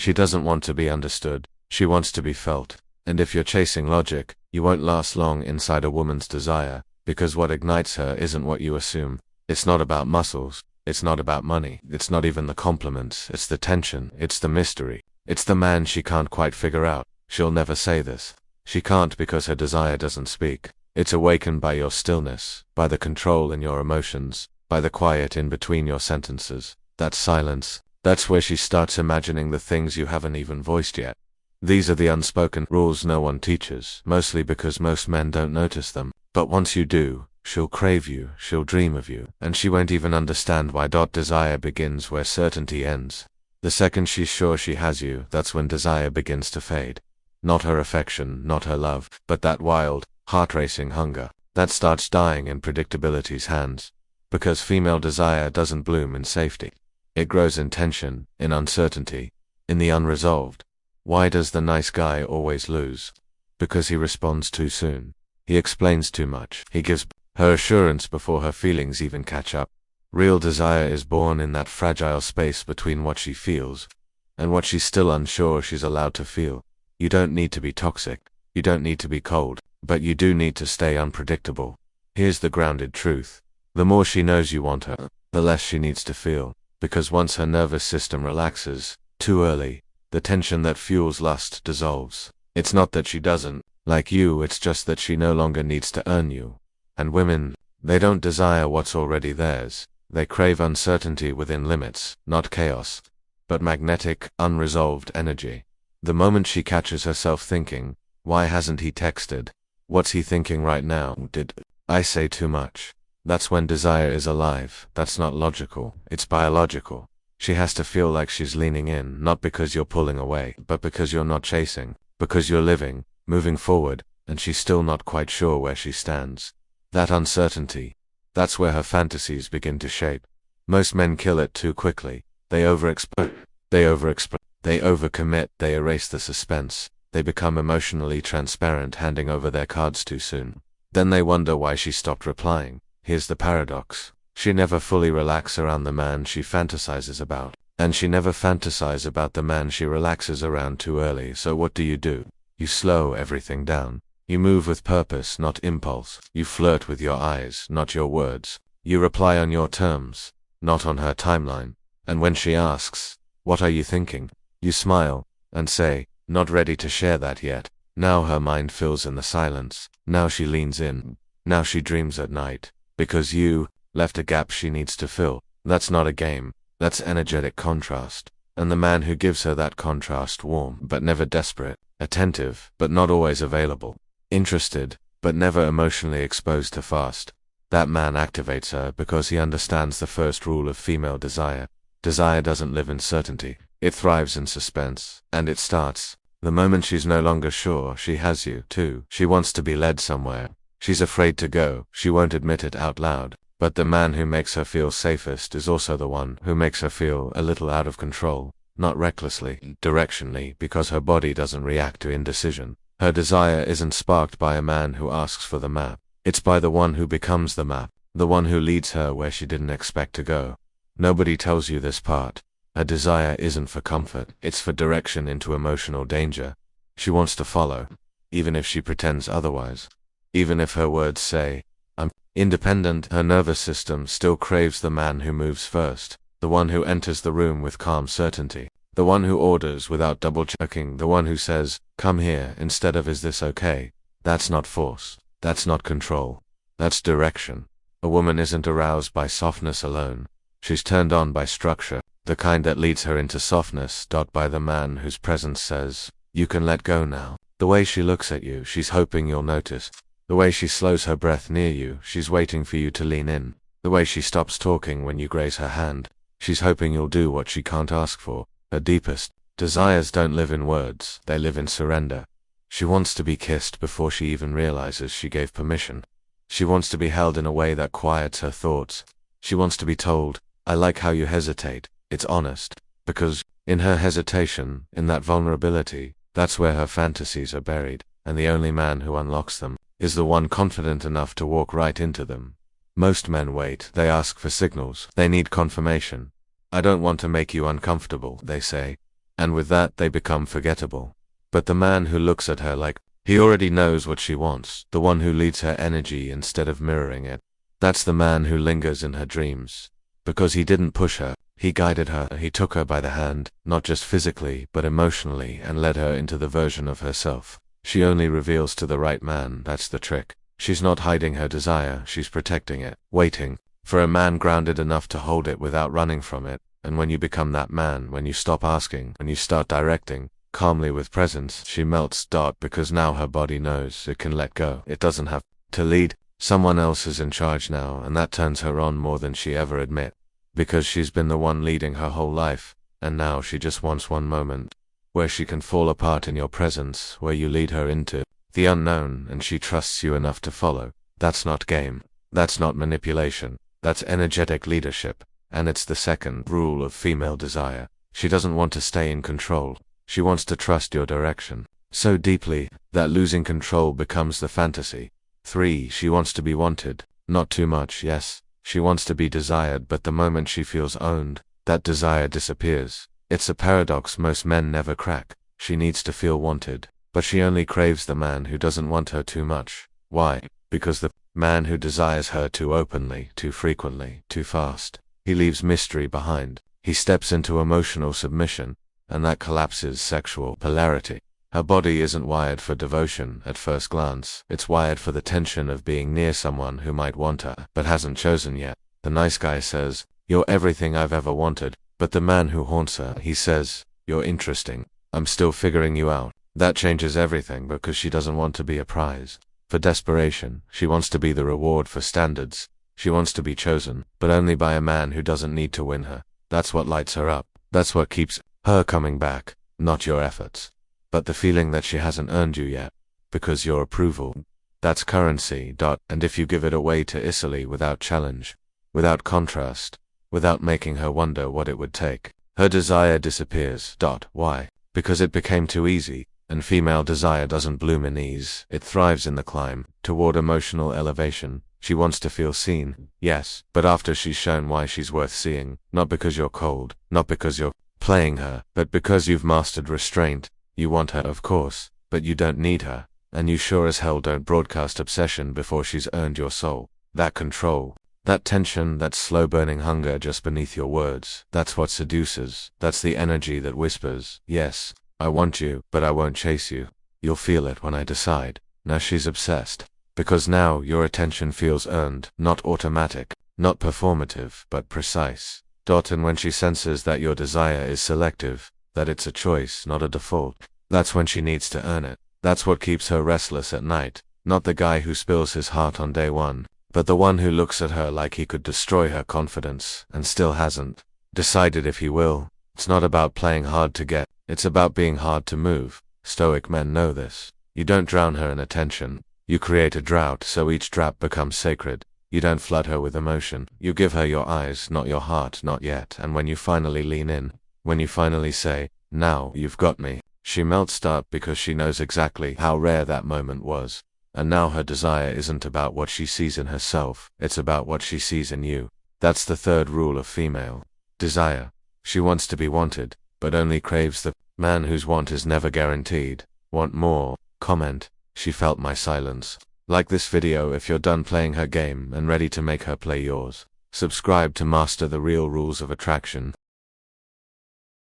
She doesn't want to be understood, she wants to be felt. And if you're chasing logic, you won't last long inside a woman's desire, because what ignites her isn't what you assume. It's not about muscles, it's not about money, it's not even the compliments, it's the tension, it's the mystery. It's the man she can't quite figure out. She'll never say this. She can't because her desire doesn't speak. It's awakened by your stillness, by the control in your emotions, by the quiet in between your sentences. That silence, that's where she starts imagining the things you haven't even voiced yet. These are the unspoken rules no one teaches, mostly because most men don't notice them. But once you do, she'll crave you, she'll dream of you, and she won't even understand why. Desire begins where certainty ends. The second she's sure she has you, that's when desire begins to fade. Not her affection, not her love, but that wild, heart-racing hunger, that starts dying in predictability's hands. Because female desire doesn't bloom in safety. It grows in tension, in uncertainty, in the unresolved. Why does the nice guy always lose? Because he responds too soon. He explains too much. He gives her assurance before her feelings even catch up. Real desire is born in that fragile space between what she feels and what she's still unsure she's allowed to feel. You don't need to be toxic. You don't need to be cold. But you do need to stay unpredictable. Here's the grounded truth. The more she knows you want her, the less she needs to feel. Because once her nervous system relaxes, too early, the tension that fuels lust dissolves. It's not that she doesn't like you, it's just that she no longer needs to earn you. And women, they don't desire what's already theirs. They crave uncertainty within limits, not chaos, but magnetic, unresolved energy. The moment she catches herself thinking, why hasn't he texted? What's he thinking right now? Did I say too much? That's when desire is alive. That's not logical, it's biological. She has to feel like she's leaning in, not because you're pulling away, but because you're not chasing, because you're living, moving forward, and she's still not quite sure where she stands. That uncertainty, that's where her fantasies begin to shape. Most men kill it too quickly. They overcommit, they erase the suspense, they become emotionally transparent, handing over their cards too soon. Then they wonder why she stopped replying. Here's the paradox. She never fully relaxes around the man she fantasizes about, and she never fantasizes about the man she relaxes around too early. So what do? You slow everything down. You move with purpose, not impulse. You flirt with your eyes, not your words. You reply on your terms, not on her timeline. And when she asks, "What are you thinking?" you smile and say, "Not ready to share that yet." Now her mind fills in the silence. Now she leans in. Now she dreams at night. Because you left a gap she needs to fill. That's not a game. That's energetic contrast. And the man who gives her that contrast, warm but never desperate, attentive but not always available, interested but never emotionally exposed to fast, that man activates her because he understands the first rule of female desire. Desire doesn't live in certainty. It thrives in suspense. And it starts the moment she's no longer sure she has you, too. She wants to be led somewhere. She's afraid to go. She won't admit it out loud. But the man who makes her feel safest is also the one who makes her feel a little out of control. Not recklessly, directionally, because her body doesn't react to indecision. Her desire isn't sparked by a man who asks for the map. It's by the one who becomes the map, the one who leads her where she didn't expect to go. Nobody tells you this part. Her desire isn't for comfort, it's for direction into emotional danger. She wants to follow, even if she pretends otherwise. Even if her words say, "I'm independent," her nervous system still craves the man who moves first, the one who enters the room with calm certainty, the one who orders without double-checking, the one who says, "Come here," instead of "Is this okay?" That's not force. That's not control. That's direction. A woman isn't aroused by softness alone. She's turned on by structure, the kind that leads her into softness, by the man whose presence says, "You can let go now." The way she looks at you, she's hoping you'll notice. The way she slows her breath near you, she's waiting for you to lean in. The way she stops talking when you graze her hand, she's hoping you'll do what she can't ask for. Her deepest desires don't live in words, they live in surrender. She wants to be kissed before she even realizes she gave permission. She wants to be held in a way that quiets her thoughts. She wants to be told, "I like how you hesitate." It's honest. Because in her hesitation, in that vulnerability, that's where her fantasies are buried, and the only man who unlocks them is the one confident enough to walk right into them. Most men wait. They ask for signals. They need confirmation. "I don't want to make you uncomfortable," they say. And with that they become forgettable. But the man who looks at her like he already knows what she wants, the one who leads her energy instead of mirroring it, that's the man who lingers in her dreams. Because he didn't push her, he guided her, he took her by the hand, not just physically, but emotionally, and led her into the version of herself she only reveals to the right man. That's the trick. She's not hiding her desire, she's protecting it, waiting for a man grounded enough to hold it without running from it. And when you become that man, when you stop asking, when you start directing, calmly with presence, she melts. Because now her body knows it can let go. It doesn't have to lead. Someone else is in charge now, and that turns her on more than she ever admit. Because she's been the one leading her whole life, and now she just wants one moment where she can fall apart in your presence, where you lead her into the unknown and she trusts you enough to follow. That's not game. That's not manipulation. That's energetic leadership. And it's the second rule of female desire. She doesn't want to stay in control. She wants to trust your direction so deeply that losing control becomes the fantasy. 3. She wants to be wanted. Not too much, yes. She wants to be desired, but the moment she feels owned, that desire disappears. It's a paradox most men never crack. She needs to feel wanted, but she only craves the man who doesn't want her too much. Why? Because the man who desires her too openly, too frequently, too fast, he leaves mystery behind. He steps into emotional submission, and that collapses sexual polarity. Her body isn't wired for devotion at first glance. It's wired for the tension of being near someone who might want her, but hasn't chosen yet. The nice guy says, "You're everything I've ever wanted." But the man who haunts her, he says, "You're interesting. I'm still figuring you out." That changes everything because she doesn't want to be a prize for desperation. She wants to be the reward for standards. She wants to be chosen, but only by a man who doesn't need to win her. That's what lights her up. That's what keeps her coming back, not your efforts, but the feeling that she hasn't earned you yet, because your approval, that's currency. And if you give it away to easily without challenge, without contrast, without making her wonder what it would take, her desire disappears. Why? Because it became too easy, and female desire doesn't bloom in ease. It thrives in the climb toward emotional elevation. She wants to feel seen, yes, but after she's shown why she's worth seeing, not because you're cold, not because you're playing her, but because you've mastered restraint. You want her, of course, but you don't need her, and you sure as hell don't broadcast obsession before she's earned your soul. That control, that tension, that slow-burning hunger just beneath your words, that's what seduces. That's the energy that whispers, "Yes, I want you, but I won't chase you. You'll feel it when I decide." Now she's obsessed, because now your attention feels earned, not automatic, not performative, but precise. And when she senses that your desire is selective, that it's a choice, not a default, that's when she needs to earn it. That's what keeps her restless at night. Not the guy who spills his heart on day one, but the one who looks at her like he could destroy her confidence, and still hasn't decided if he will. It's not about playing hard to get, it's about being hard to move. Stoic men know this. You don't drown her in attention. You create a drought so each drop becomes sacred. You don't flood her with emotion. You give her your eyes, not your heart, not yet. And when you finally lean in, when you finally say, "Now you've got me," she melts because she knows exactly how rare that moment was. And now her desire isn't about what she sees in herself, it's about what she sees in you. That's the third rule of female desire. She wants to be wanted, but only craves the man whose want is never guaranteed. Want more? Comment, "She felt my silence." Like this video if you're done playing her game and ready to make her play yours. Subscribe to master the real rules of attraction.